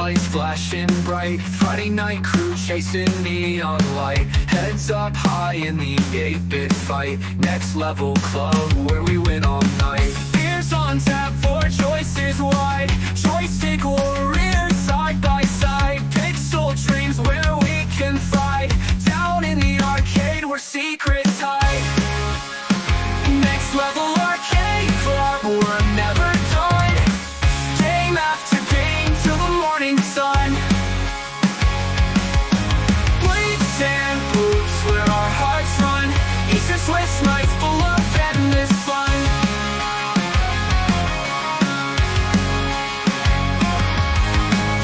lights flashing bright. Friday night crew chasing neon light. Heads up high in the 8-bit fight. Next level club where we win all night. Beers on tap for choices wide. Joystick warriors side by side. Pixel dreams where we can fight. Down in the arcade where secrets hide. Next level arcade club, we're never done. Game after game till the morning sun. Blades and boots where our hearts run. Easter Swiss nights full of endless fun.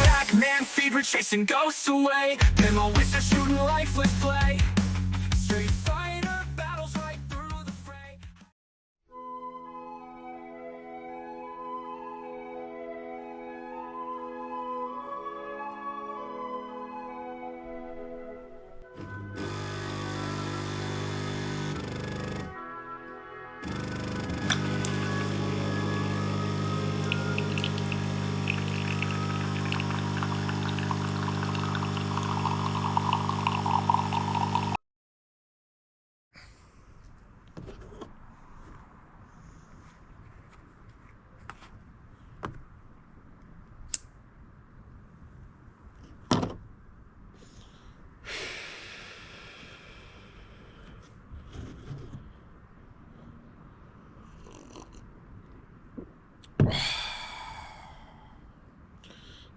Pac-Man fever chasing ghosts away. Pinball wizard shooting lifeless play. Street Fighter battles right through the fray.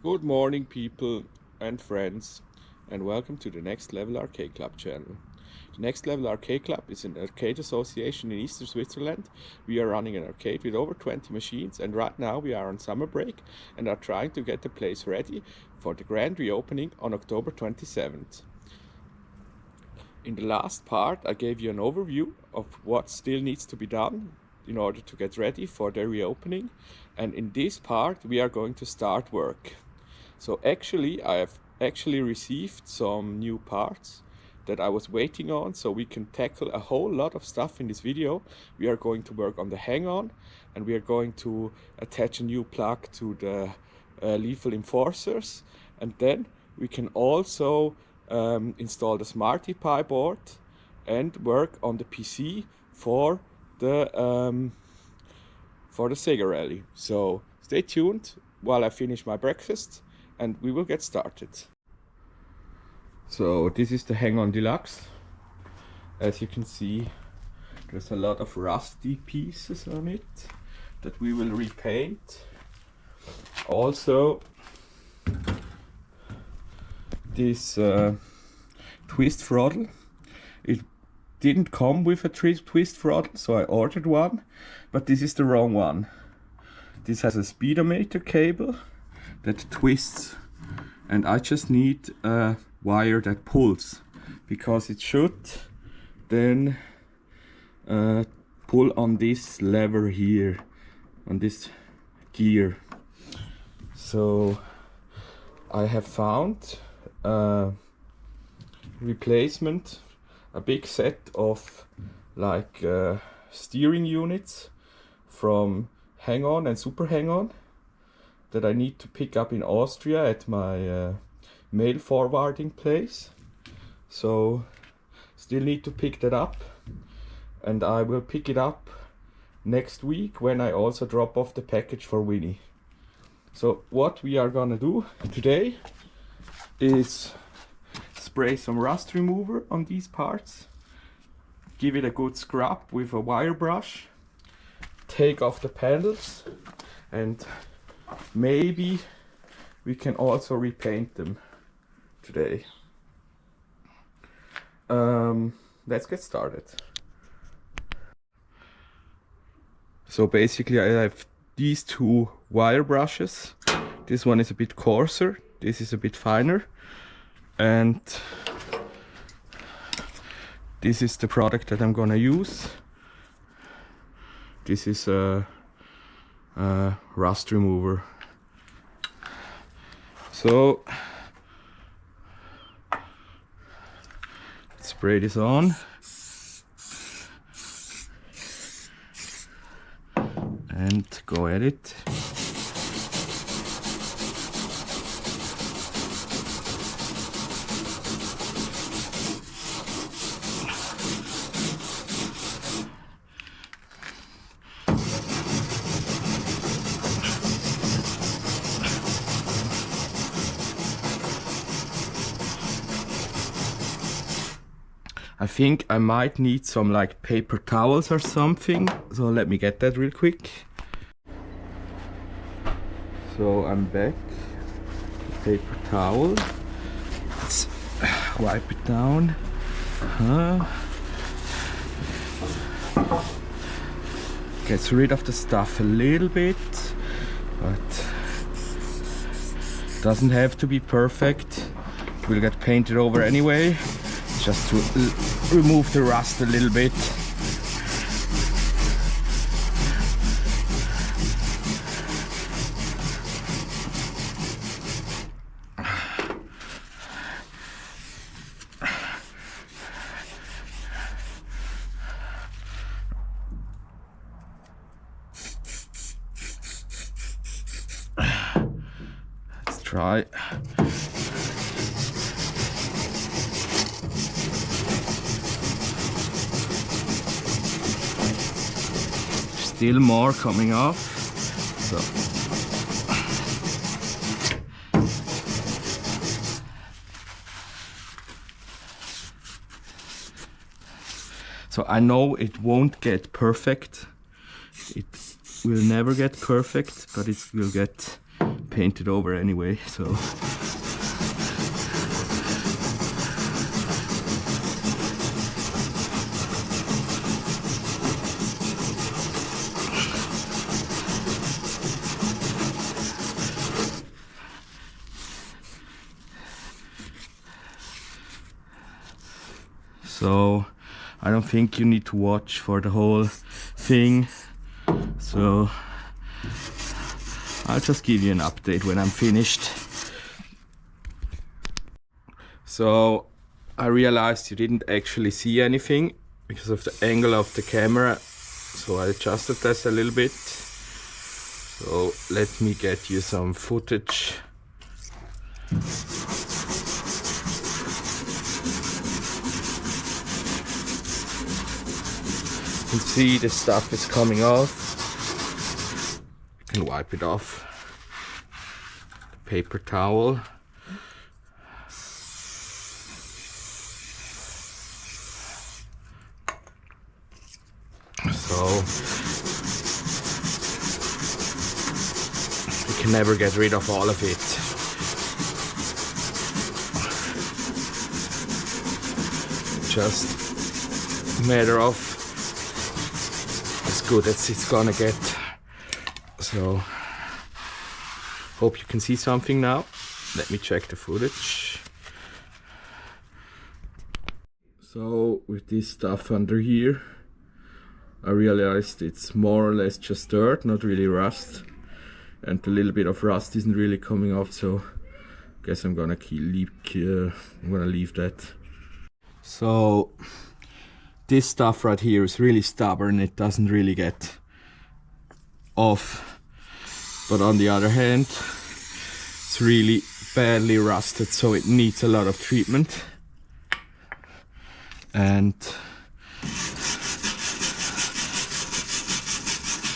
Good morning, people and friends, and welcome to the Next Level Arcade Club channel. The Next Level Arcade Club is an arcade association in Eastern Switzerland. We are running an arcade with over 20 machines, and right now we are on summer break and are trying to get the place ready for the grand reopening on October 27th. In the last part I gave you an overview of what still needs to be done in order to get ready for the reopening, and in this part we are going to start work. So actually I have received some new parts that I was waiting on, so we can tackle a whole lot of stuff in this video. We are going to work on the hang-on, and we are going to attach a new plug to the lethal enforcers, and then we can also install the Smarty Pi board and work on the PC for the Sega Rally. So stay tuned while I finish my breakfast and we will get started. So this is the Hang-On Deluxe. As you can see, there's a lot of rusty pieces on it that we will repaint. Also this twist throttle, it didn't come with a twist throttle, so I ordered one, but this is the wrong one. This has a speedometer cable that twists, and I just need a wire that pulls, because it should then pull on this lever here, on this gear. So I have found a replacement, a big set of like steering units from Hang-On and Super Hang-On that I need to pick up in Austria at my mail forwarding place. So still need to pick that up, and I will pick it up next week when I also drop off the package for Winnie. So what we are gonna do today is spray some rust remover on these parts, give it a good scrub with a wire brush, take off the panels, and maybe we can also repaint them today. Let's get started. So basically I have these two wire brushes. This one is a bit coarser, this is a bit finer, and this is the product that I'm gonna use. This is a rust remover. So let's spray this on and go at it. I think I might need some like paper towels or something, so let me get that real quick. So I'm back. Paper towel. Let's wipe it down. Gets rid of the stuff a little bit, but doesn't have to be perfect. It will get painted over anyway, just to remove the rust a little bit. Let's try. Still more coming off. So I know it won't get perfect. It will never get perfect, but it will get painted over anyway, so. So I don't think you need to watch for the whole thing, so I'll just give you an update when I'm finished. So I realized you didn't actually see anything because of the angle of the camera, so I adjusted this a little bit. So let me get you some footage. You can see the stuff is coming off. You can wipe it off. The paper towel. So you can never get rid of all of it. Just a matter of as good as it's gonna get. So hope you can see something now. Let me check the footage. So with this stuff under here, I realized it's more or less just dirt, not really rust, and a little bit of rust isn't really coming off, so I guess I'm gonna leave that. So this stuff right here is really stubborn, it doesn't really get off, but on the other hand it's really badly rusted, so it needs a lot of treatment. And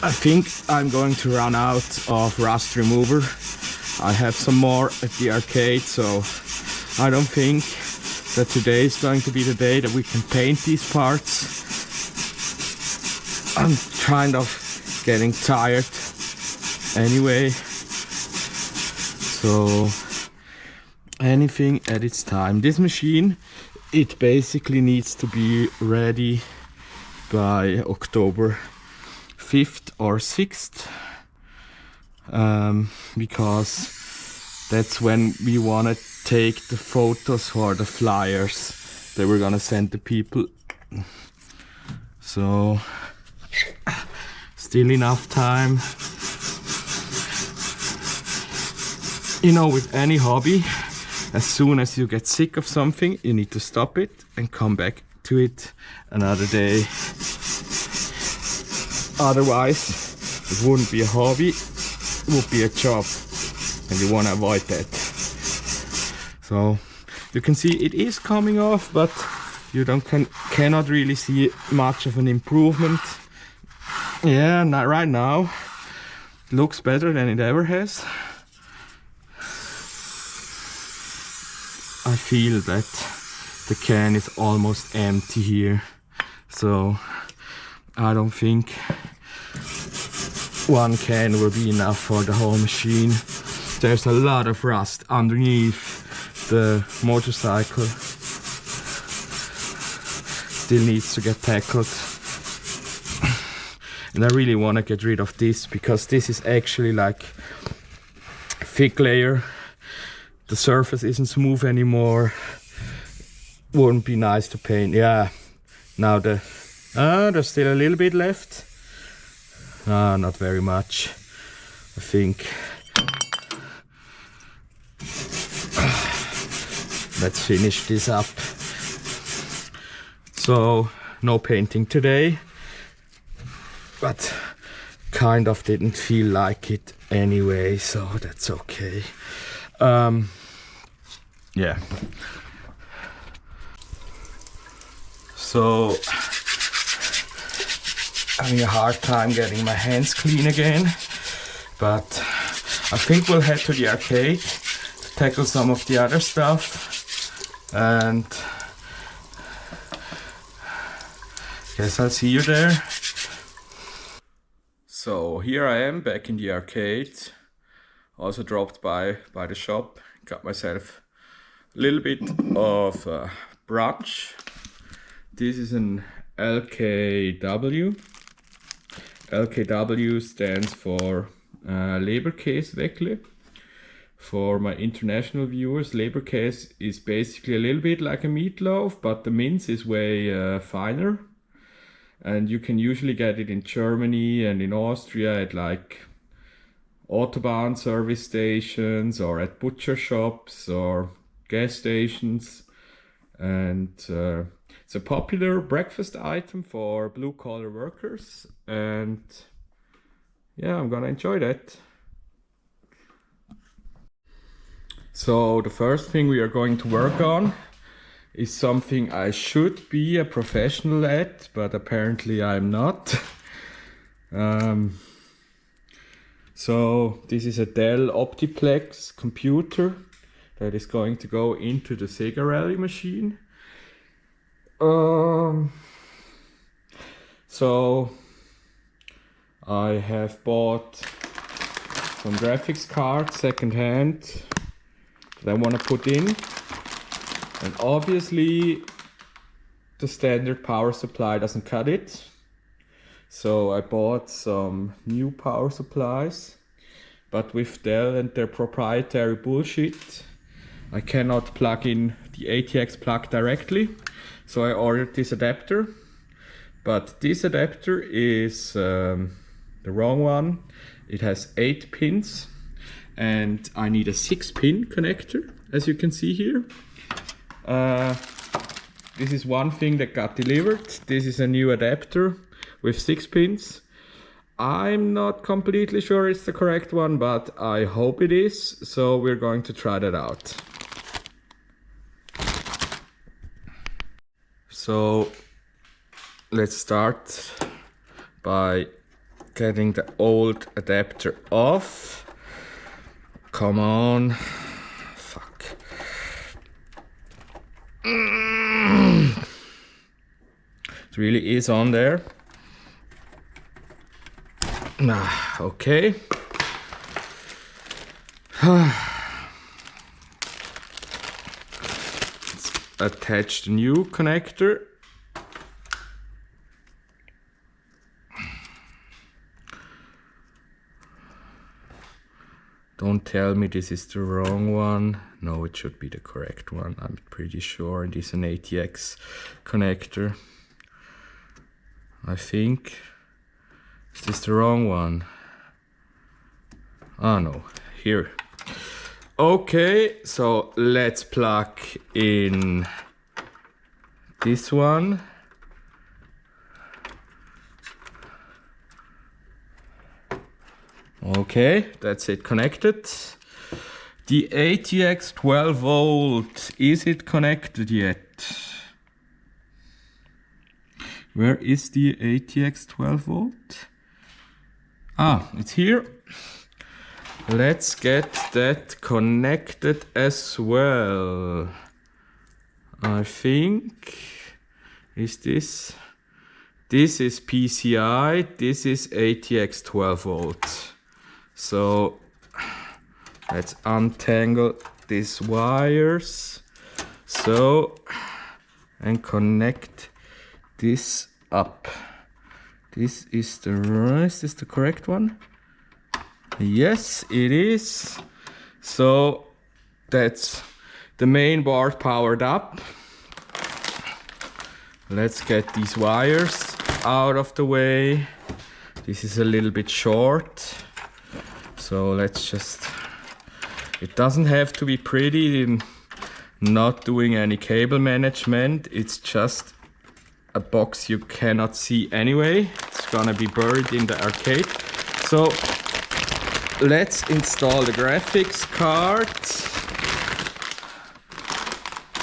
I think I'm going to run out of rust remover. I have some more at the arcade, so I don't think that today is going to be the day that we can paint these parts. I'm kind of getting tired anyway, so anything at its time. This machine, it basically needs to be ready by October 5th or 6th, because that's when we want to take the photos for the flyers that we're gonna send to people. So still enough time. You know, with any hobby, as soon as you get sick of something, you need to stop it and come back to it another day. Otherwise, it wouldn't be a hobby, it would be a job, and you want to avoid that. So you can see it is coming off, but you cannot really see much of an improvement. Yeah, not right now. It looks better than it ever has. I feel that the can is almost empty here, so I don't think one can will be enough for the whole machine. There's a lot of rust underneath the motorcycle. Still needs to get tackled. And I really want to get rid of this, because this is actually like a thick layer. The surface isn't smooth anymore. Wouldn't be nice to paint. Yeah, now there's still a little bit left. Not very much, I think. Let's finish this up. So, no painting today, but kind of didn't feel like it anyway, so that's okay. Yeah. So, having a hard time getting my hands clean again, but I think we'll head to the arcade to tackle some of the other stuff, and guess I'll see you there. So here I am back in the arcade. Also dropped by the shop, got myself a little bit of brunch. This is an LKW. LKW stands for Leberkäse. For my international viewers, Leberkäse is basically a little bit like a meatloaf, but the mince is way finer. And you can usually get it in Germany and in Austria at like Autobahn service stations or at butcher shops or gas stations. And it's a popular breakfast item for blue-collar workers, and yeah, I'm gonna enjoy that. So the first thing we are going to work on is something I should be a professional at, but apparently I'm not. So this is a Dell Optiplex computer that is going to go into the Sega Rally machine. So I have bought some graphics cards second-hand that I want to put in, and obviously the standard power supply doesn't cut it, so I bought some new power supplies, but with Dell and their proprietary bullshit, I cannot plug in the ATX plug directly, so I ordered this adapter. But this adapter is the wrong one. It has 8 pins, and I need a 6-pin connector, as you can see here. This is one thing that got delivered. This is a new adapter with 6 pins. I'm not completely sure it's the correct one, but I hope it is, so we're going to try that out. So let's start by getting the old adapter off. Come on. Fuck. It really is on there. Okay. Let's attach the new connector. Don't tell me this is the wrong one. No, it should be the correct one. I'm pretty sure it is an ATX connector. I think. Is this the wrong one? Ah, no. Here. Okay, so let's plug in this one. Okay, that's it connected. The ATX 12 volt, is it connected yet? Where is the ATX 12 volt? Ah, it's here. Let's get that connected as well. I think, is this? This is PCI, this is ATX 12 volt. So let's untangle these wires. So, and connect this up. This is is this the correct one? Yes, it is. So that's the main board powered up. Let's get these wires out of the way. This is a little bit short. So let's just, it doesn't have to be pretty. I'm not doing any cable management. It's just a box you cannot see anyway. It's gonna be buried in the arcade. So let's install the graphics card.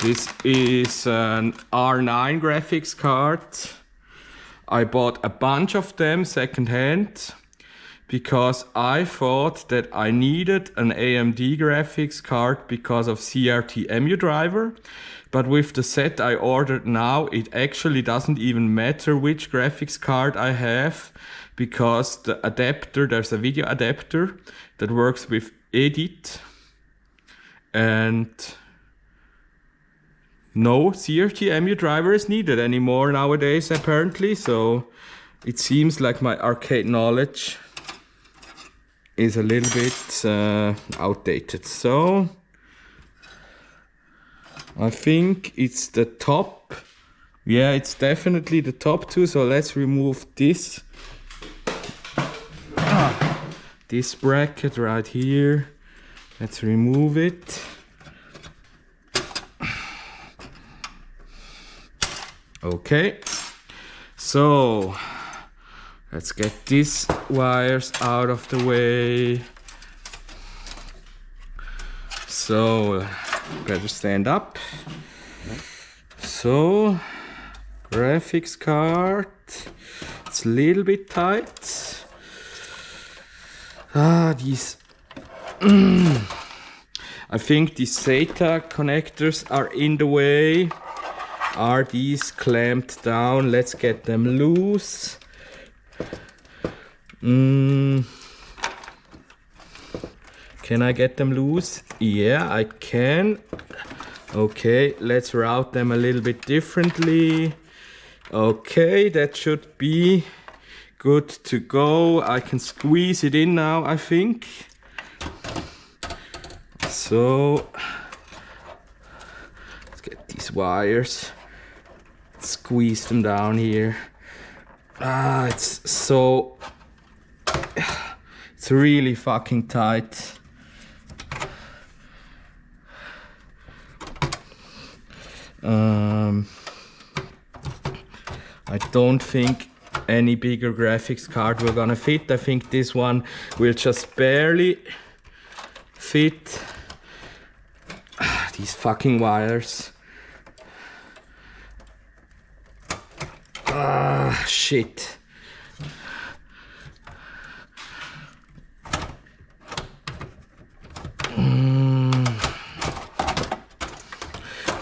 This is an R9 graphics card. I bought a bunch of them secondhand because I thought that I needed an AMD graphics card because of CRT EMU driver. But with the set I ordered now, it actually doesn't even matter which graphics card I have, because the adapter, there's a video adapter that works with EDIT, and no CRT EMU driver is needed anymore nowadays apparently. So it seems like my arcade knowledge is a little bit outdated. So I think it's the top. Yeah, it's definitely the top two. So let's remove this. This bracket right here. Let's remove it. Okay. So let's get these wires out of the way. So better stand up. So graphics card, it's a little bit tight. These I think these SATA connectors are in the way. Are these clamped down? Let's get them loose. Can I get them loose? Yeah, I can. Okay, let's route them a little bit differently. Okay, that should be good to go. I can squeeze it in now, I think. So let's get these wires, squeeze them down here. It's really fucking tight. I don't think any bigger graphics card will gonna fit. I think this one will just barely fit. These fucking wires. Shit.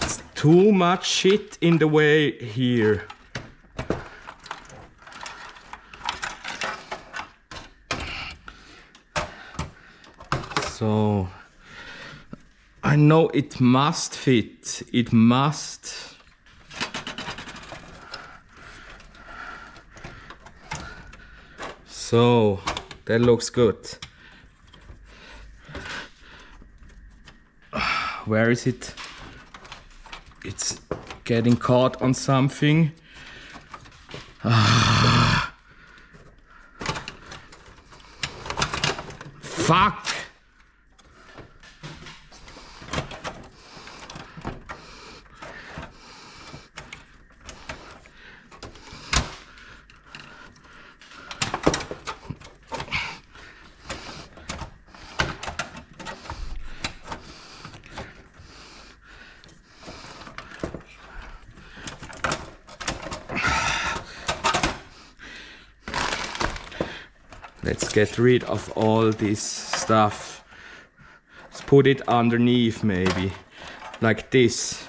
It's too much shit in the way here. So I know it must fit. It must. So that looks good. Where is it? It's getting caught on something. Fuck! Let's get rid of all this stuff. Let's put it underneath maybe, like this.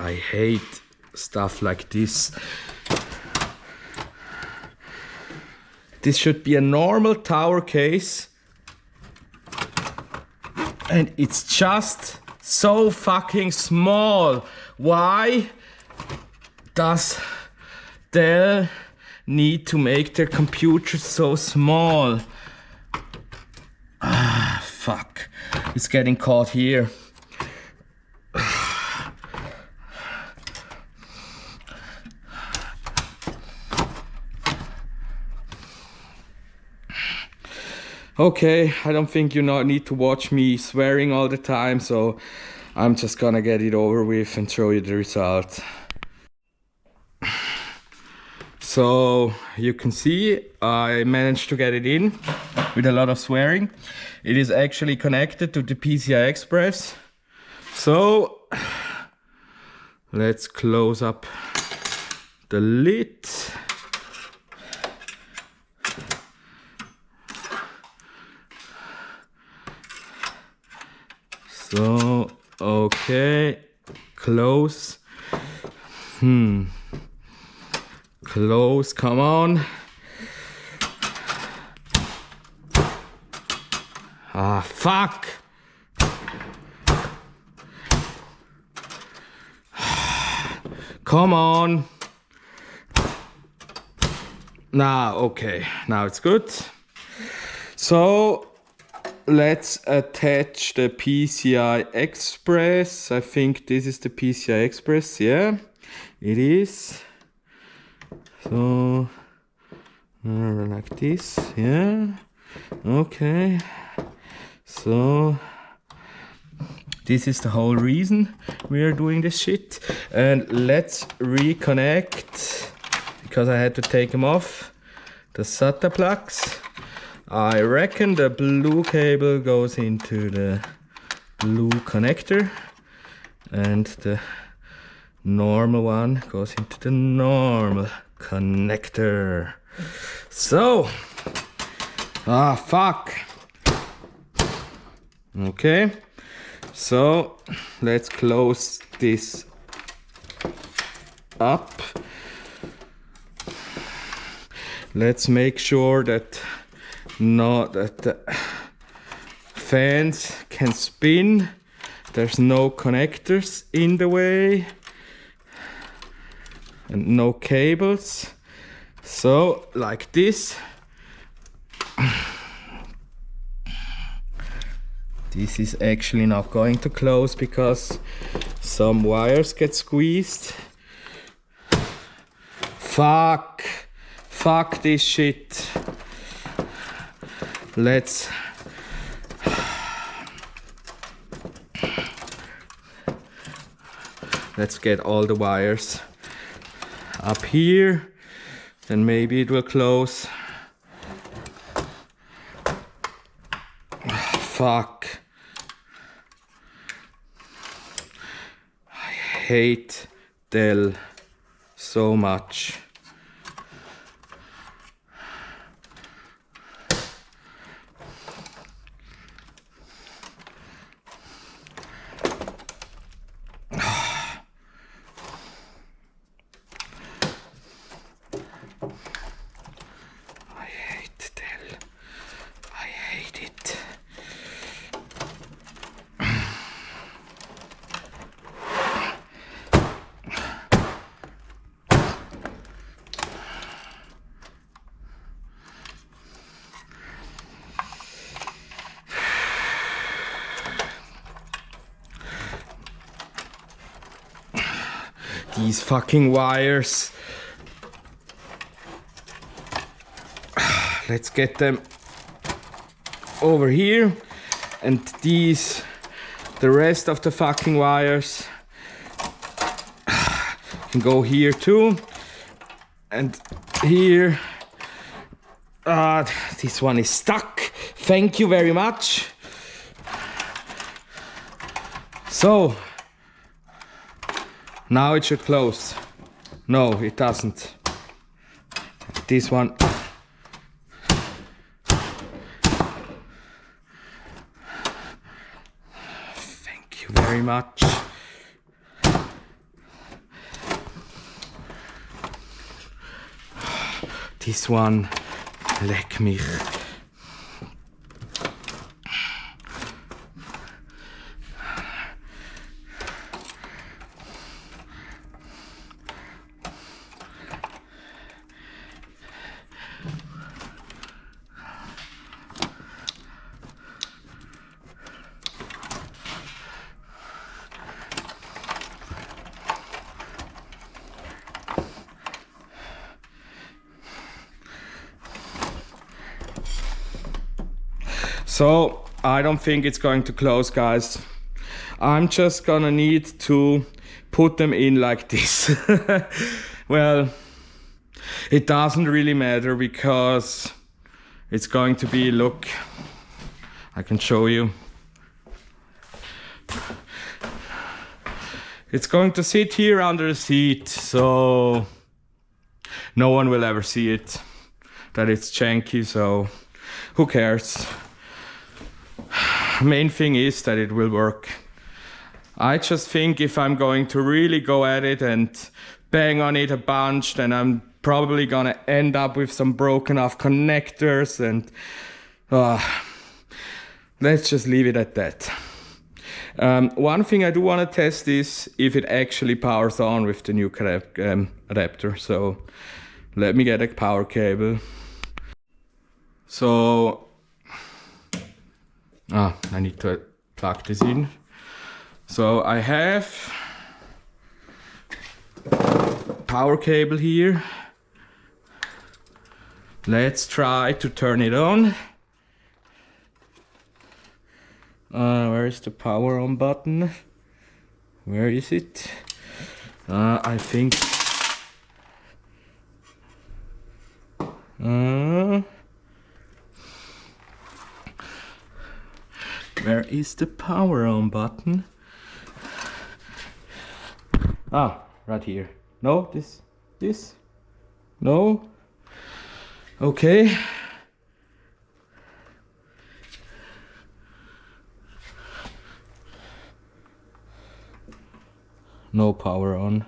I hate stuff like this. This should be a normal tower case. And it's just so fucking small. Why does Dell need to make their computers so small? Ah, fuck. It's getting caught here. Okay, I don't think you need to watch me swearing all the time, so I'm just gonna get it over with and show you the result. So you can see I managed to get it in with a lot of swearing. It is actually connected to the PCI Express. So let's close up the lid. So, okay, close. Close, come on. Ah, fuck. Come on. Now, okay, now it's good. So, let's attach the PCI Express. I think this is the PCI Express, yeah, it is. So, like this, yeah, okay. So, this is the whole reason we are doing this shit. And let's reconnect, because I had to take them off, the SATA plugs. I reckon the blue cable goes into the blue connector and the normal one goes into the normal connector. So, fuck. Okay, so let's close this up. Let's make sure that the fans can spin. There's no connectors in the way and no cables. So like this. This is actually not going to close because some wires get squeezed. Fuck this shit. Let's get all the wires up here, then maybe it will close. Fuck. I hate Dell so much. These fucking wires. Let's get them over here. And these, the rest of the fucking wires can go here too. And here. This one is stuck. Thank you very much. So, now it should close. No, it doesn't. This one. Thank you very much. this one, leck mich. So I don't think it's going to close, guys. I'm just gonna need to put them in like this. Well, it doesn't really matter because it's going to be, look, I can show you. It's going to sit here under the seat, so no one will ever see it, that it's janky, so who cares? Main thing is that it will work. I just think if I'm going to really go at it and bang on it a bunch, then I'm probably gonna end up with some broken off connectors, and let's just leave it at that. One thing I do want to test is if it actually powers on with the new adapter. So let me get a power cable. So I need to plug this in. So I have power cable here. Let's try to turn it on. Where is the power on button? Where is it? I think where is the power on button? Right here. No, this? No? Okay. No power on.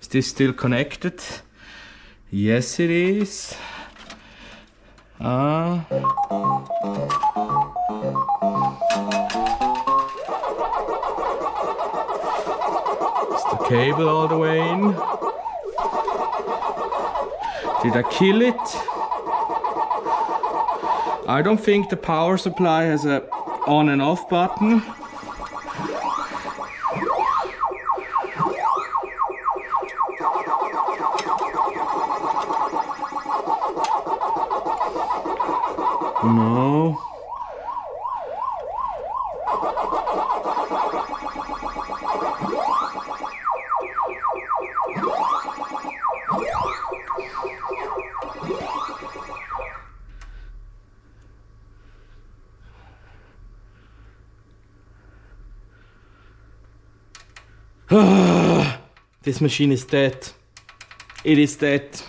Is this still connected? Yes, it is. Is the cable all the way in? Did I kill it? I don't think the power supply has a on and off button. No. This machine is dead. It is dead.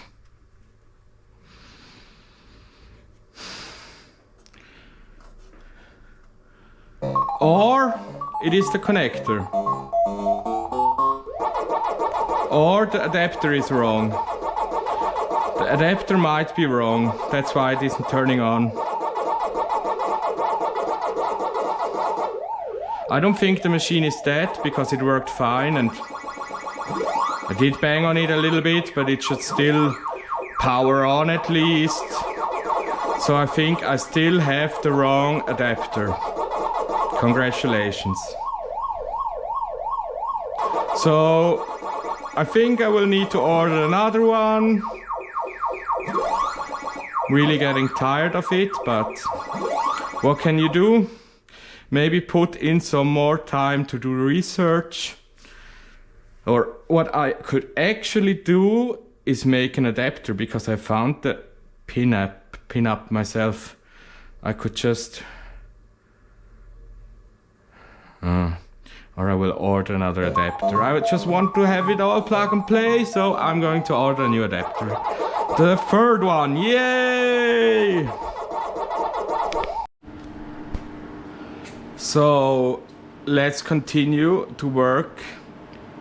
Or it is the connector. Or the adapter is wrong. The adapter might be wrong. That's why it isn't turning on. I don't think the machine is dead because it worked fine, and I did bang on it a little bit, but it should still power on at least. So I think I still have the wrong adapter. Congratulations. So I think I will need to order another one. Really getting tired of it, but what can you do? Maybe put in some more time to do research. Or what I could actually do is make an adapter, because I found the pin up myself. I could just or I will order another adapter. I just want to have it all plug and play, so I'm going to order a new adapter. The third one, yay! So let's continue to work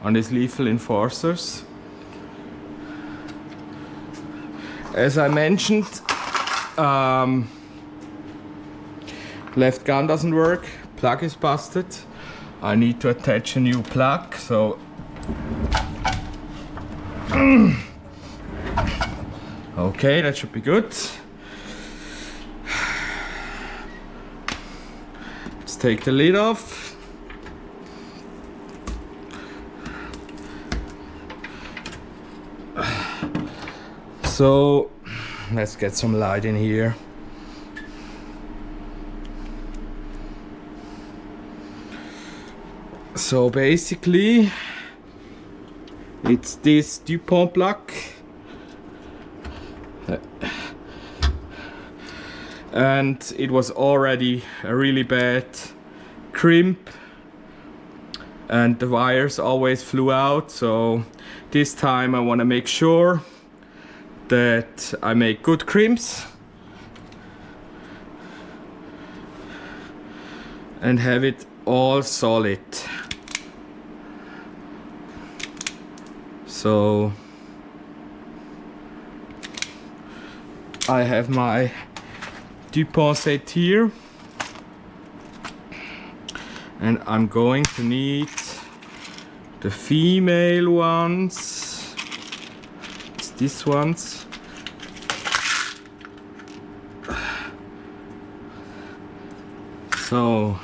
on these lethal enforcers. As I mentioned, left gun doesn't work, plug is busted. I need to attach a new plug, so okay, that should be good. Let's take the lid off. So let's get some light in here. So basically it's this DuPont plug, and it was already a really bad crimp and the wires always flew out. So this time I want to make sure that I make good crimps and have it all solid. So I have my DuPont set here, and I'm going to need the female ones. It's these ones. So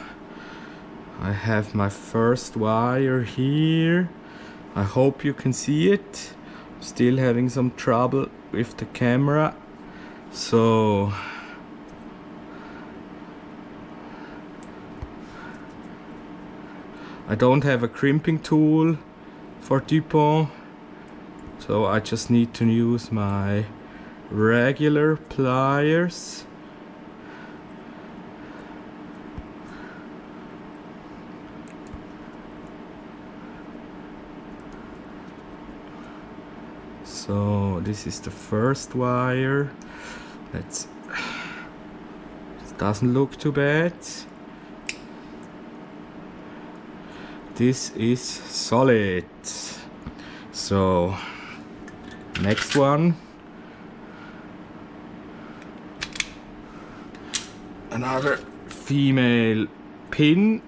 I have my first wire here. I hope you can see it. I'm still having some trouble with the camera. So I don't have a crimping tool for DuPont, so I just need to use my regular pliers. So this is the first wire. It doesn't look too bad. This is solid. So next one, another female pin.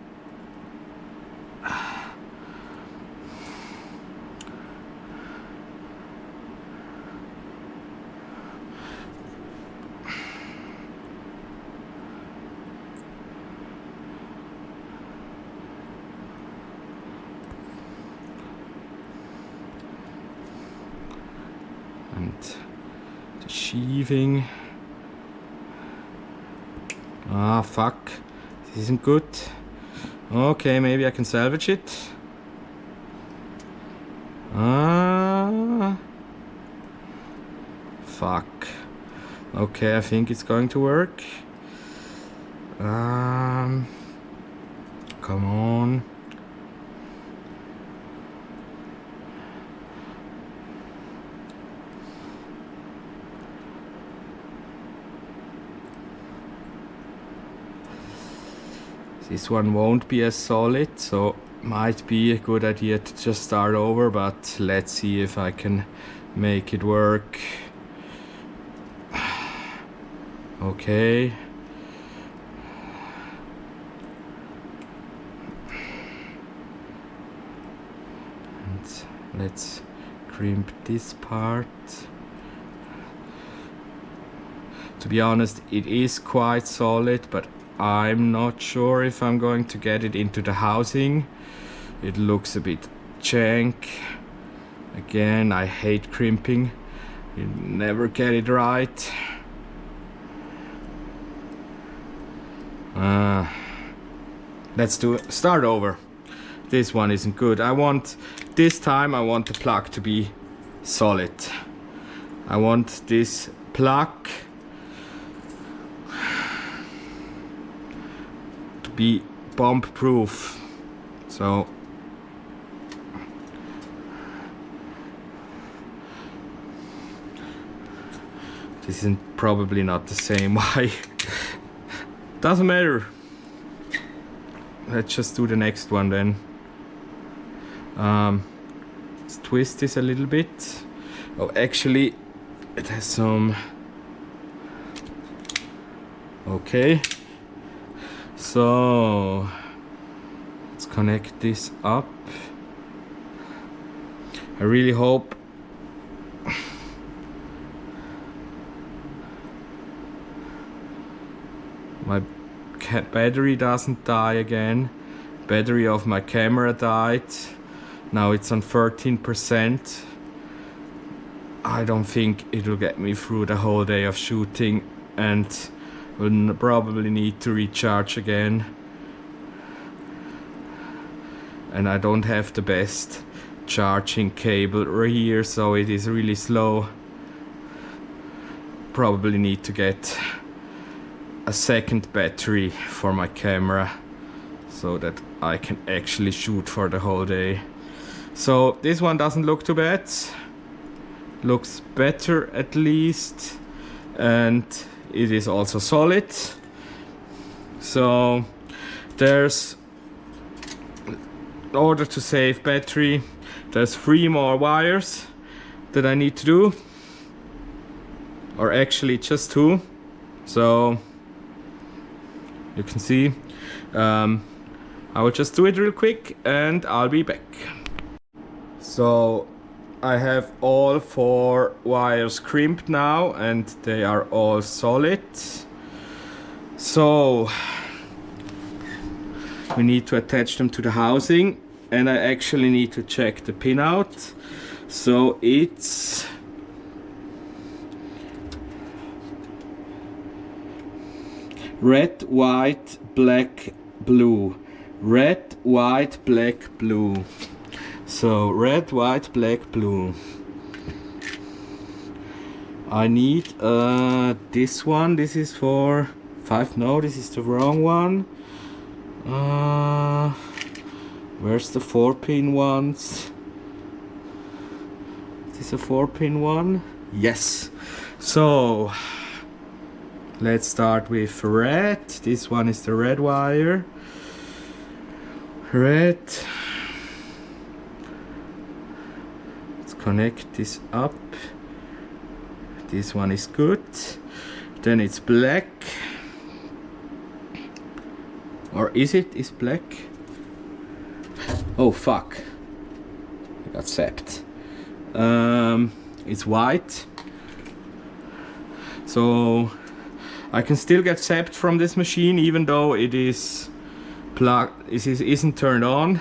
And the sheathing. Ah, fuck. This isn't good. Okay, maybe I can salvage it. Ah. Fuck. Okay, I think it's going to work. Come on. This one won't be as solid, so might be a good idea to just start over, but let's see if I can make it work. Okay. And let's crimp this part. To be honest, it is quite solid, but I'm not sure if I'm going to get it into the housing. It looks a bit jank. Again, I hate crimping. You never get it right. Let's start over. This one isn't good. This time I want the plug to be solid. I want this plug be bomb proof. So this is probably not the same way. Doesn't matter. Let's just do the next one then. Let's twist this a little bit. Oh, actually it has some. Okay, so let's connect this up. I really hope my battery doesn't die again. Battery of my camera died. Now it's on 13%. I don't think it'll get me through the whole day of shooting, and will probably need to recharge again. And I don't have the best charging cable right here, so it is really slow. Probably need to get a second battery for my camera so that I can actually shoot for the whole day. So this one doesn't look too bad. Looks better at least, and it is also solid. So there's, in order to save battery, there's 3 more wires that I need to do, or actually just 2. So you can see, I will just do it real quick and I'll be back. So I have all 4 wires crimped now and they are all solid. So we need to attach them to the housing, and I actually need to check the pin out. So it's red, white, black, blue. Red, white, black, blue. So red, white, black, blue. I need this one. This is for 5. No, this is the wrong one. Where's the 4-pin ones? Is this a 4-pin one? Yes. So let's start with red. This one is the red wire. Red. Let's connect this up. This one is good. Then it's black. Or is it? Is black? Oh fuck. I got zapped. It's white. So I can still get zapped from this machine even though it is plugged, isn't turned on.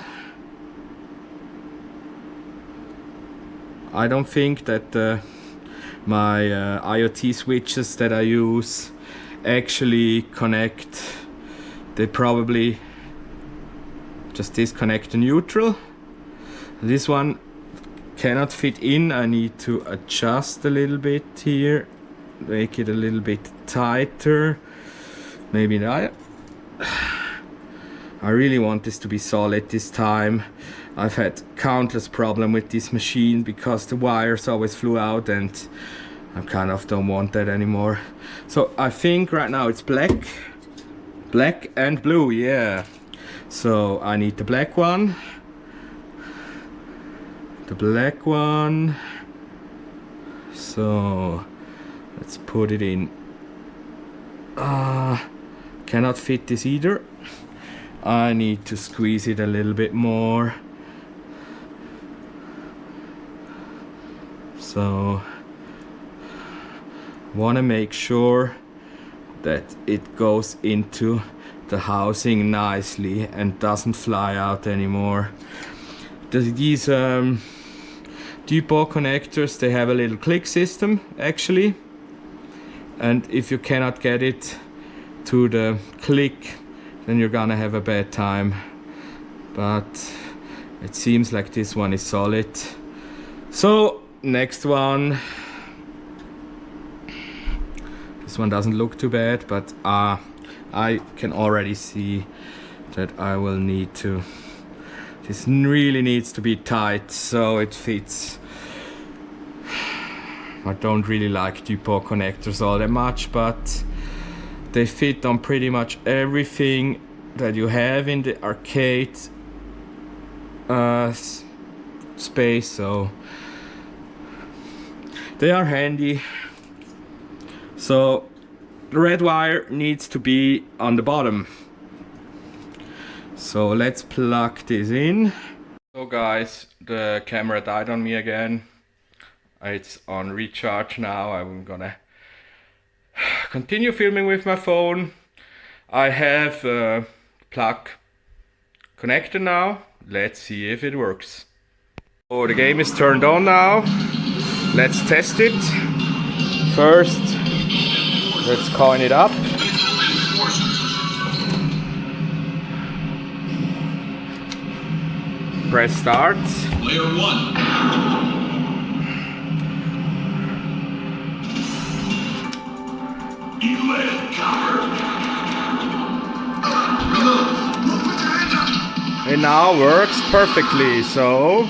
I don't think that my IoT switches that I use actually connect. They probably just disconnect the neutral. This one cannot fit in. I need to adjust a little bit here, make it a little bit tighter. Maybe not. I really want this to be solid this time. I've had countless problems with this machine because the wires always flew out, and I kind of don't want that anymore. So I think right now it's black. Black and blue, yeah. So I need the black one. The black one. So let's put it in. Cannot fit this either. I need to squeeze it a little bit more. So want to make sure that it goes into the housing nicely and doesn't fly out anymore. These depot connectors, they have a little click system actually, and if you cannot get it to the click, then you're gonna have a bad time. But it seems like this one is solid. So next one. This one doesn't look too bad, but I can already see that I will need to. This really needs to be tight so it fits. I don't really like depot connectors all that much, but they fit on pretty much everything that you have in the arcade space, so they are handy. So the red wire needs to be on the bottom. So let's plug this in. So guys, the camera died on me again. It's on recharge now. I'm gonna continue filming with my phone. I have a plug connected now. Let's see if it works. So the game is turned on now. Let's test it. First, let's coin it up. Press start. Player 1. You little coward. It now works perfectly, so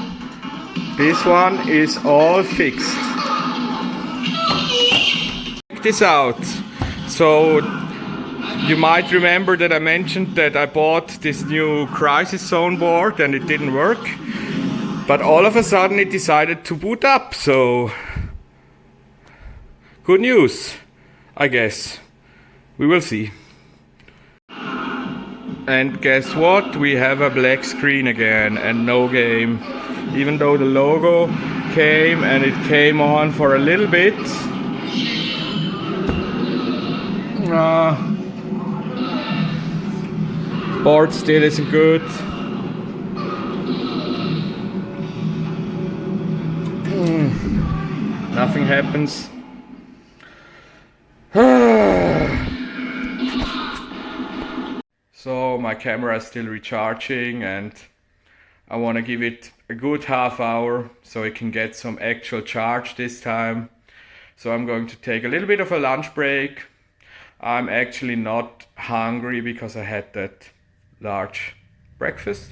this one is all fixed. Check this out. So you might remember that I mentioned that I bought this new Crisis Zone board and it didn't work. But all of a sudden it decided to boot up, so good news, I guess. We will see. And guess what? We have a black screen again and no game. Even though the logo came and it came on for a little bit. Board still isn't good. Nothing happens. So my camera is still recharging and I want to give it a good half hour so it can get some actual charge this time. So I'm going to take a little bit of a lunch break. I'm actually not hungry because I had that large breakfast.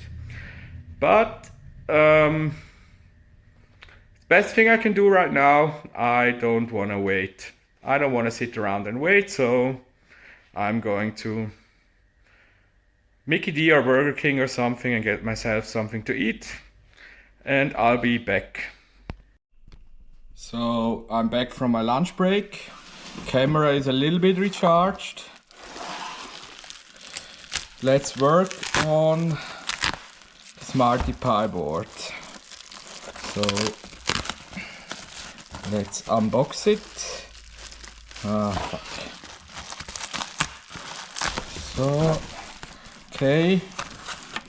But the best thing I can do right now, I don't want to wait. I don't want to sit around and wait, so I'm going to Mickey D or Burger King or something and get myself something to eat. And I'll be back. So I'm back from my lunch break. Camera is a little bit recharged. Let's work on the Smarty Pi board. So let's unbox it. Fuck. So, okay,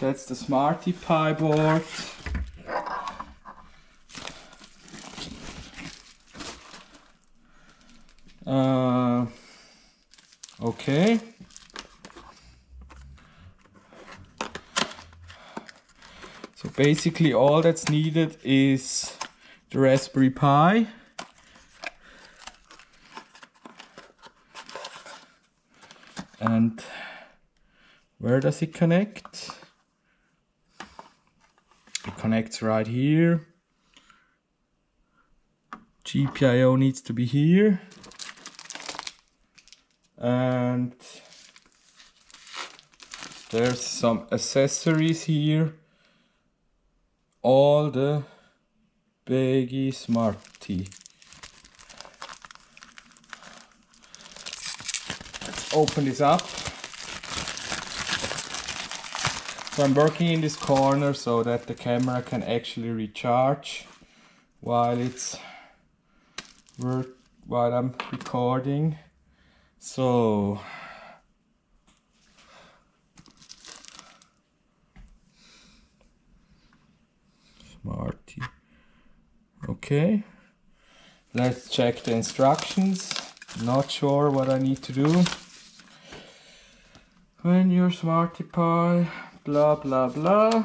that's the Smarty Pi board. Okay. So basically all that's needed is the Raspberry Pi. And where does it connect? It connects right here. GPIO needs to be here. And there's some accessories here. All the Baggy Smarty. Let's open this up. So I'm working in this corner so that the camera can actually recharge while I'm recording. So Smarty. Okay. Let's check the instructions. Not sure what I need to do. When your Smarty Pi, blah blah blah.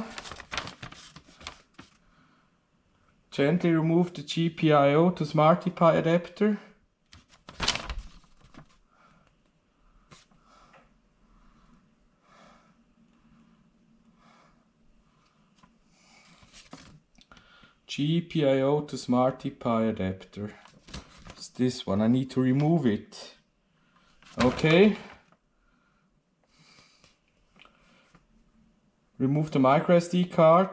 Gently remove the GPIO to Smarty Pi adapter. GPIO to Smarty Pi adapter. It's this one. I need to remove it. Okay. Remove the micro SD card.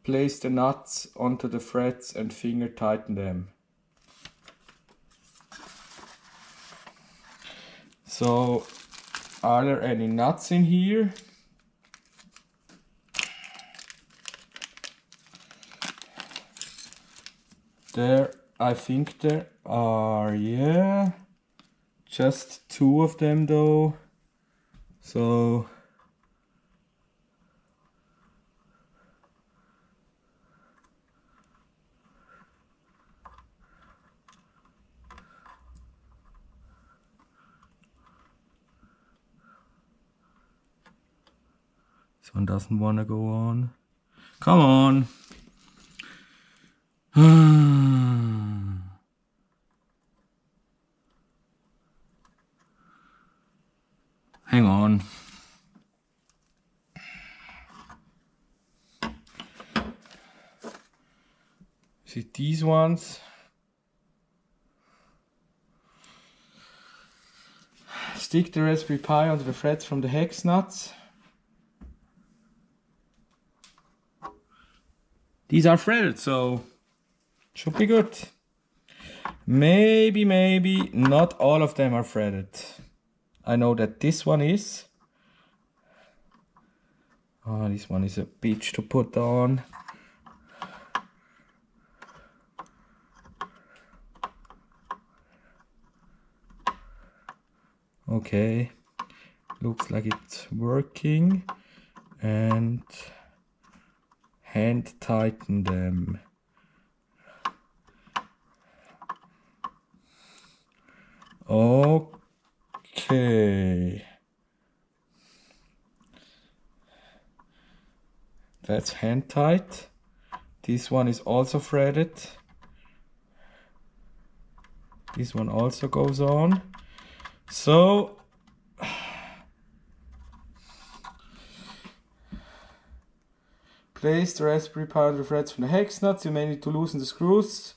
Place the nuts onto the threads and finger tighten them. So, are there any nuts in here? I think there are, yeah. Just 2 of them though. So this one doesn't want to go on. Come on. Hang on. See these ones? Stick the Raspberry Pi onto the threads from the hex nuts. These are threaded, so should be good. Maybe not all of them are threaded. I know that this one is. Oh, this one is a bitch to put on. Okay, looks like it's working, and hand tighten them. Okay, that's hand tight. This one is also threaded. This one also goes on. So place the Raspberry Pi on the threads from the hex nuts. You may need to loosen the screws.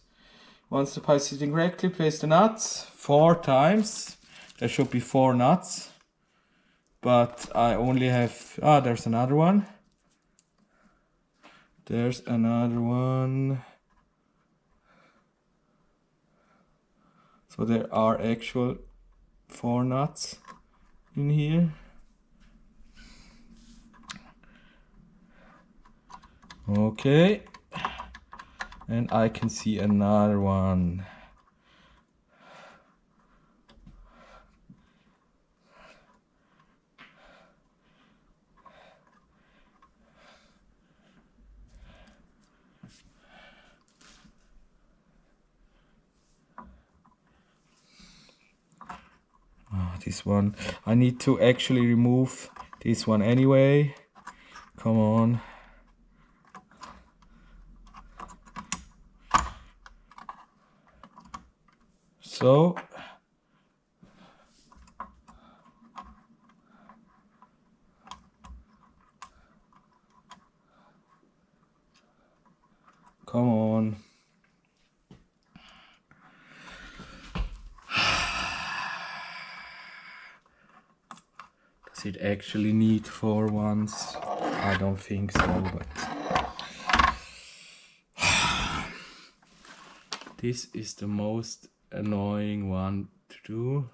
Once the Pi is sitting correctly, place the nuts 4 times. There should be 4 nuts, but I only have, there's another one. There's another one. So there are actual 4 nuts in here. Okay, and I can see another one. This one, I need to actually remove this one anyway. Come on. So come on. Does it actually need 4 ones? I don't think so, but this is the most annoying one to do.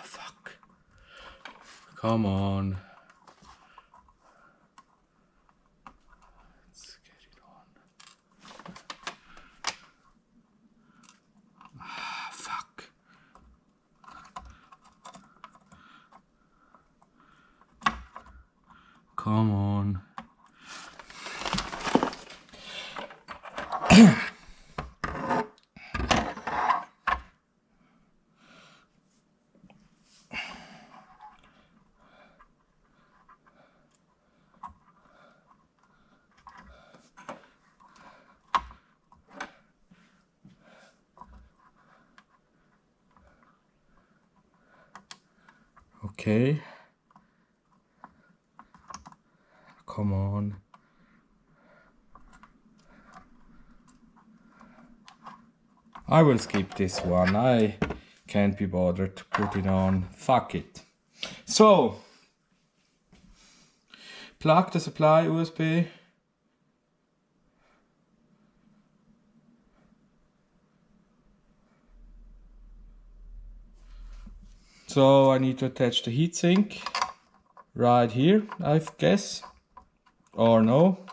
Fuck. Come on. Let's get it on. Fuck. Come on. Okay. Come on. I will skip this one. I can't be bothered to put it on. Fuck it. So, plug the supply USB. So I need to attach the heatsink right here, I guess. Or no.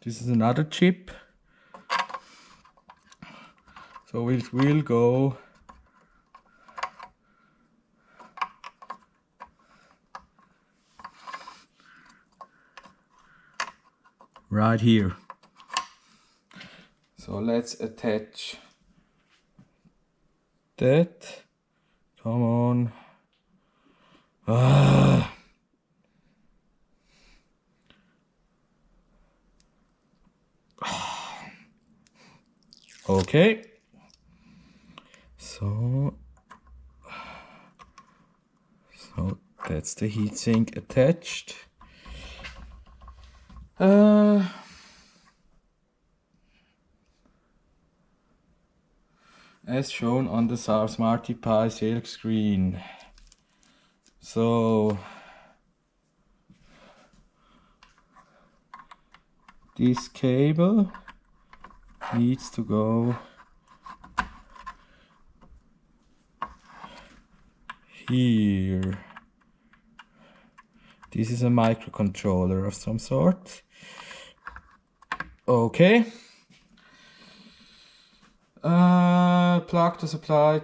This is another chip. So it will go right here. So let's attach that. Come on. Okay. So that's the heatsink attached. As shown on the Smarty Pi silk screen. So this cable needs to go here. This is a microcontroller of some sort. Okay. Plug the supply.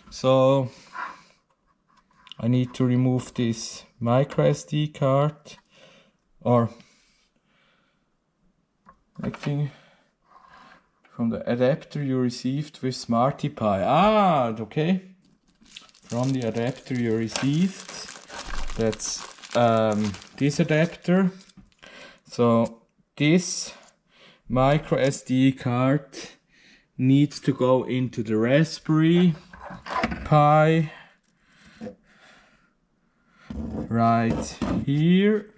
So I need to remove this micro SD card or acting from the adapter you received with Smarty Pi. Ah, okay. From the adapter you received. That's this adapter. So this micro SD card needs to go into the Raspberry Pi right here.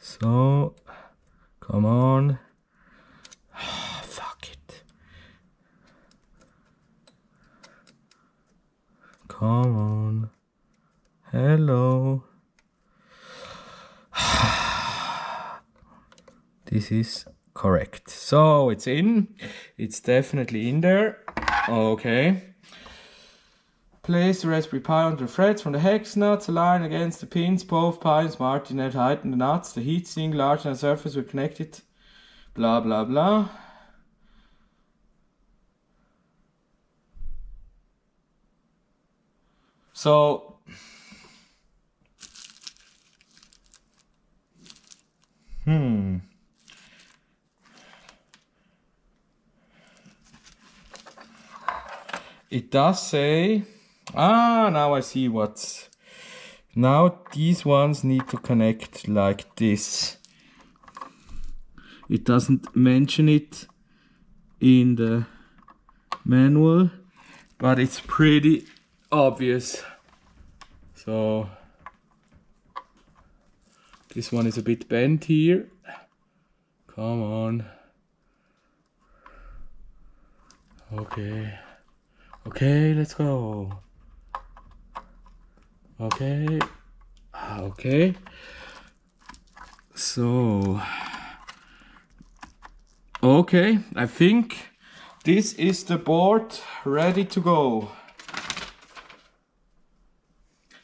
So, come on. Oh, fuck it. Come on. Hello. This is correct. So, it's in. It's definitely in there. Okay. Place the Raspberry Pi onto the threads from the hex nuts, align against the pins, both Pi and Smarty Net heighten the nuts, the heatsink, large enough surface will connect it, blah blah blah. So, it does say, now I see what's, now these ones need to connect like this. It doesn't mention it in the manual, but it's pretty obvious. So this one is a bit bent here. Come on. Okay, let's go. Okay. So, okay, I think this is the board ready to go.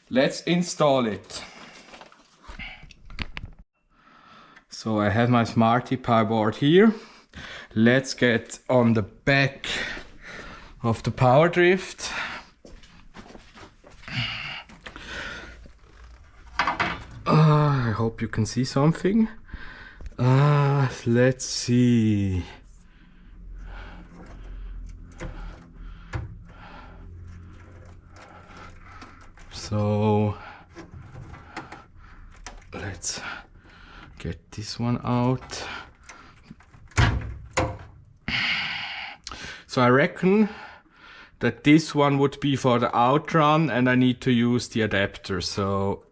Let's install it. So I have my Smarty Pi board here. Let's get on the back of the power drift. I hope you can see something. Let's see. So let's get this one out. So I reckon that this one would be for the outrun and I need to use the adapter. So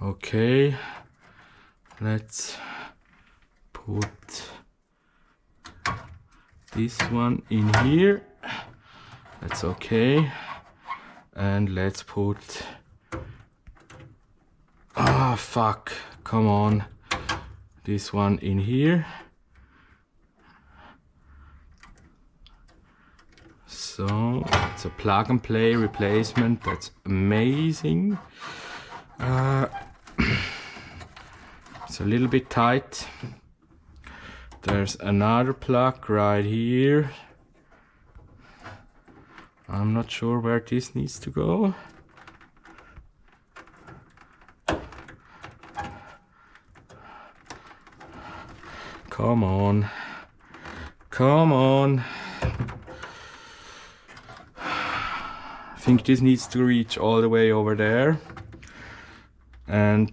Okay, let's put this one in here. That's okay. And let's put... Ah, fuck. Come on. This one in here. So, it's a plug and play replacement. That's amazing. It's a little bit tight. There's another plug right here. I'm not sure where this needs to go. Come on. Come on. I think this needs to reach all the way over there. And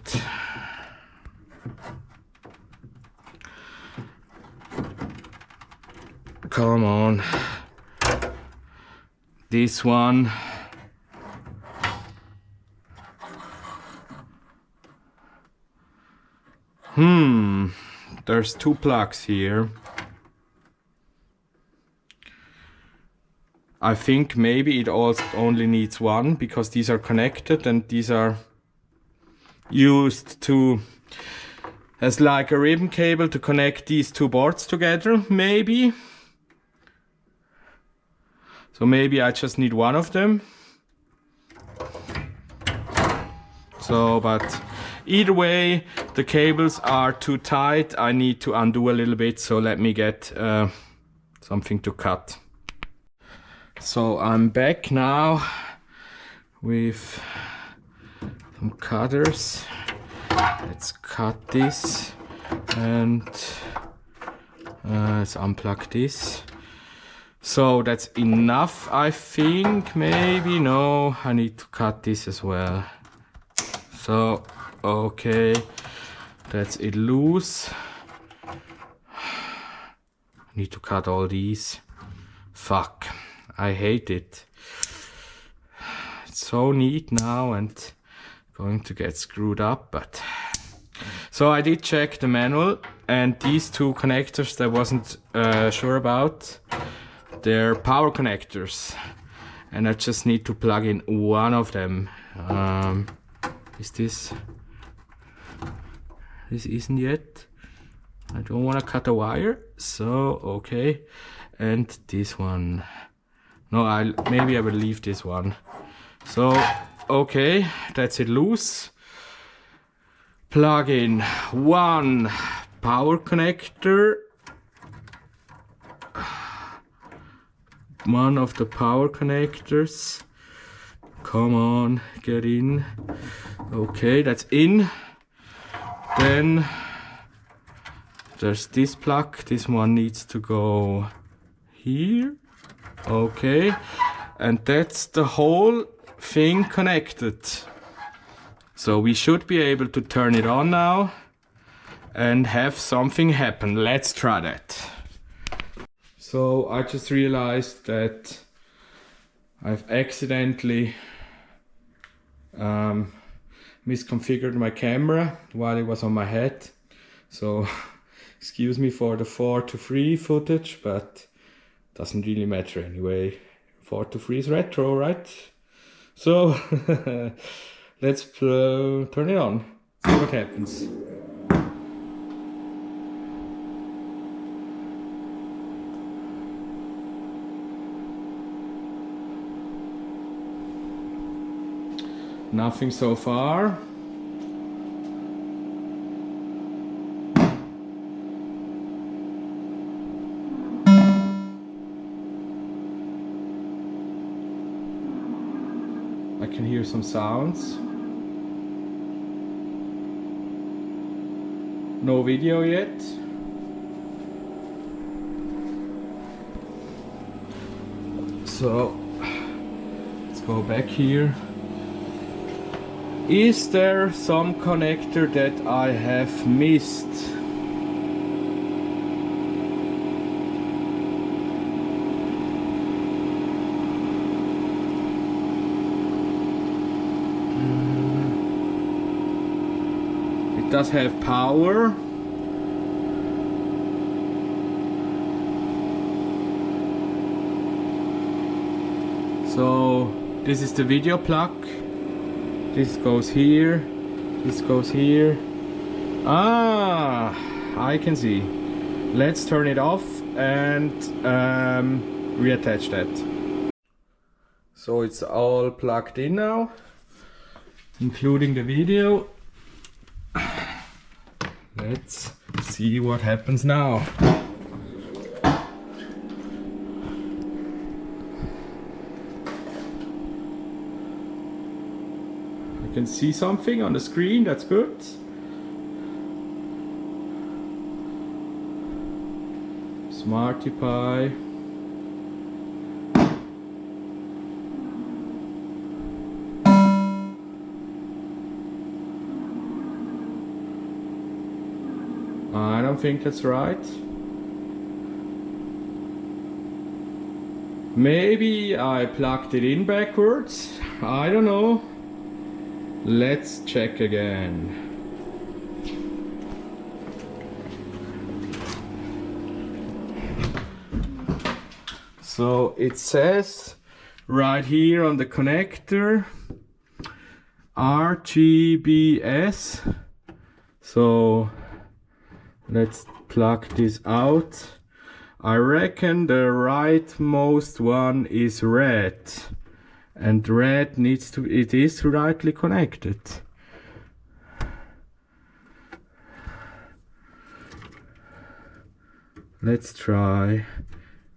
come on. This one. There's two plugs here. I think maybe it also only needs one because these are connected and these are used to as like a ribbon cable to connect these two boards together, maybe. So maybe I just need one of them. So, but either way, the cables are too tight. I need to undo a little bit, so let me get something to cut. So I'm back now with some cutters. Let's cut this and let's unplug this. So that's enough, I think. Maybe no, I need to cut this as well. So okay, that's it loose. Need to cut all these. Fuck, I hate it. It's so neat now and going to get screwed up, but... So I did check the manual, and these two connectors that I wasn't sure about, they're power connectors. And I just need to plug in one of them. Is this... This isn't yet. I don't want to cut a wire, so okay. And this one. No, maybe I will leave this one. So, okay, that's it loose. Plug in one power connector. One of the power connectors. Come on, get in. Okay, that's in. Then there's this plug. This one needs to go here. Okay, and that's the whole thing connected. So we should be able to turn it on now and have something happen. Let's try that. So I just realized that I've accidentally misconfigured my camera while it was on my head. So excuse me for the 4:3 footage, but doesn't really matter anyway. 4:3 is retro, right? So let's turn it on, see what happens. Nothing so far. I can hear some sounds. No video yet. So let's go back here. Is there some connector that I have missed? it does have power. So this is the video plug. This goes here. This goes here. Ah, I can see. Let's turn it off and reattach that. So it's all plugged in now, including the video. Let's see what happens now. I can see something on the screen, that's good. Smarty Pie. I don't think that's right. Maybe I plugged it in backwards. I don't know. Let's check again. So it says right here on the connector RGBS. So let's plug this out. I reckon the rightmost one is red, and red needs to, it is rightly connected. Let's try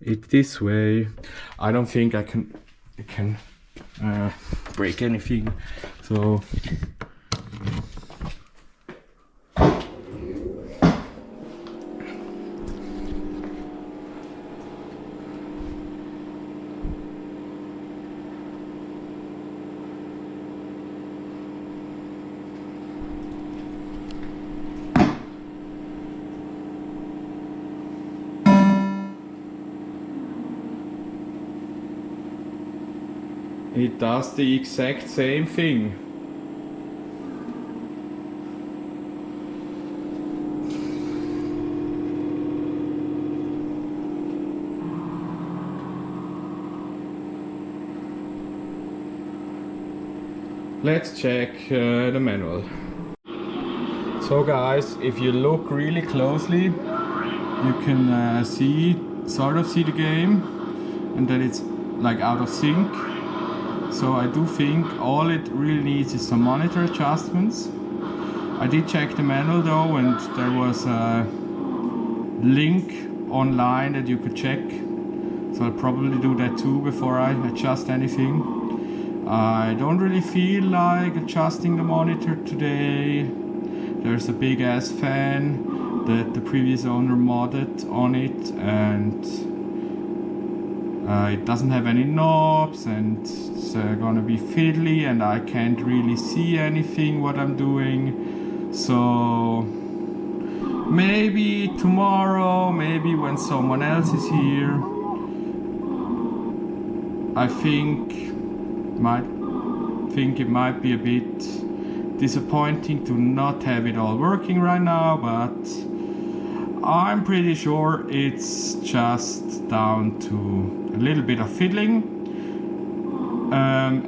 it this way. I don't think I can break anything, so it does the exact same thing. Let's check the manual. So guys, if you look really closely, you can sort of see the game, and then it's like out of sync. So I do think all it really needs is some monitor adjustments. I did check the manual though, and there was a link online that you could check. So I'll probably do that too before I adjust anything. I don't really feel like adjusting the monitor today. There's a big ass fan that the previous owner modded on it, and it doesn't have any knobs, and it's gonna be fiddly, and I can't really see anything what I'm doing. So maybe tomorrow, maybe when someone else is here, I think it might be a bit disappointing to not have it all working right now, but I'm pretty sure it's just down to a little bit of fiddling,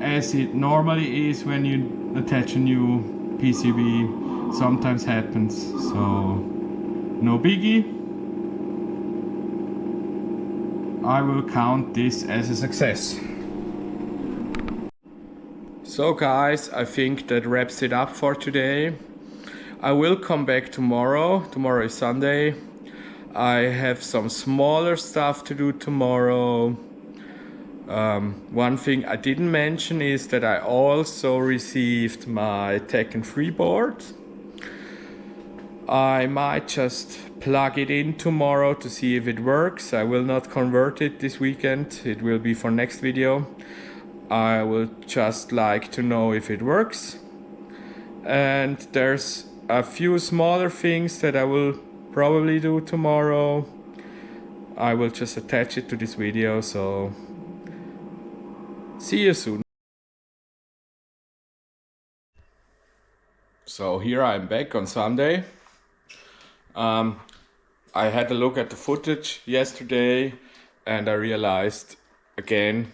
as it normally is when you attach a new PCB. Sometimes happens, so no biggie. I will count this as a success. So guys, I think that wraps it up for today. I will come back tomorrow. Tomorrow is Sunday. I have some smaller stuff to do tomorrow. One thing I didn't mention is that I also received my Tekken 3 board. I might just plug it in tomorrow to see if it works. I will not convert it this weekend. It will be for next video. I will just like to know if it works. And there's a few smaller things that I will probably do tomorrow. I will just attach it to this video, so see you soon. So here I'm back on Sunday. I had a look at the footage yesterday and I realized again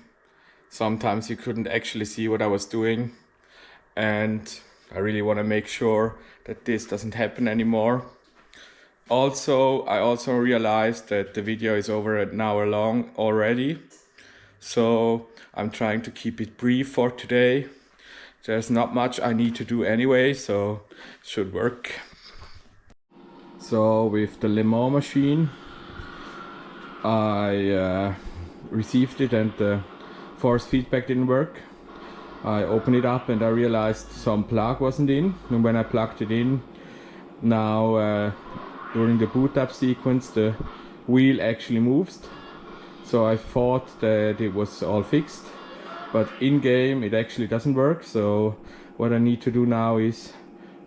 sometimes you couldn't actually see what I was doing, and I really want to make sure that this doesn't happen anymore. I also realized that the video is over an hour long already, so I'm trying to keep it brief for today. There's not much I need to do anyway, so it should work. So with the Le Mans machine, I received it and the force feedback didn't work. I opened it up and I realized some plug wasn't in, and when I plugged it in, now during the boot up sequence the wheel actually moves. So I thought that it was all fixed, but in game it actually doesn't work. So what I need to do now is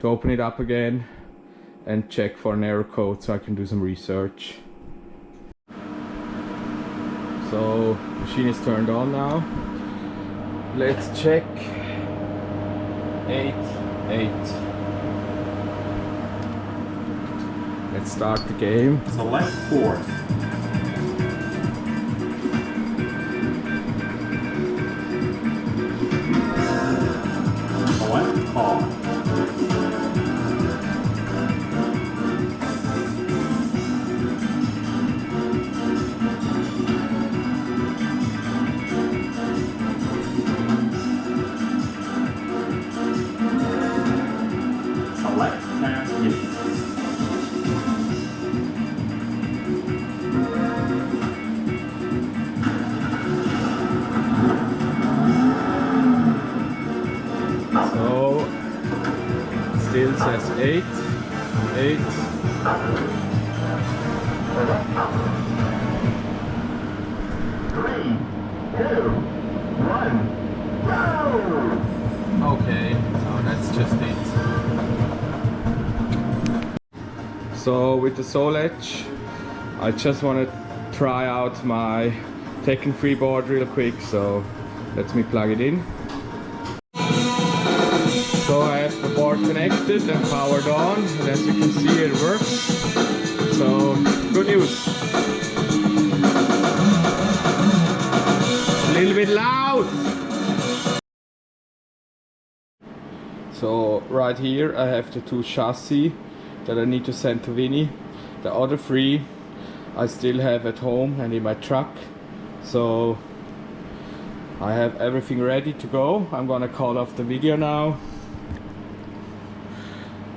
to open it up again and check for an error code so I can do some research. So machine is turned on now. Let's check 8.8. Let's start the game. Select four. Select all. Select transmission. So still says 8. Okay, so that's just it. So with the Soul Edge, I just want to try out my Tekken 3 board real quick, so let me plug it in. So I have the board connected and powered on, and as you can see it works. So good news. A little bit loud. So right here I have the 2 chassis that I need to send to Vinny. The other 3 I still have at home and in my truck. So I have everything ready to go. I'm gonna call off the video now.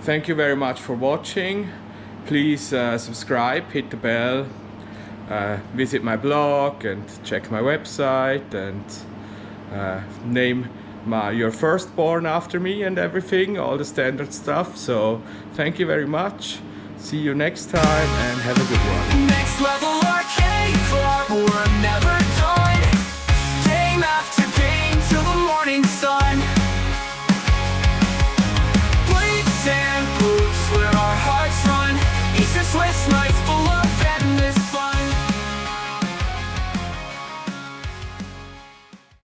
Thank you very much for watching. Please subscribe, hit the bell, visit my blog and check my website, and name your firstborn after me and everything, all the standard stuff. So thank you very much. See you next time and have a good one. Next level arcade club, we're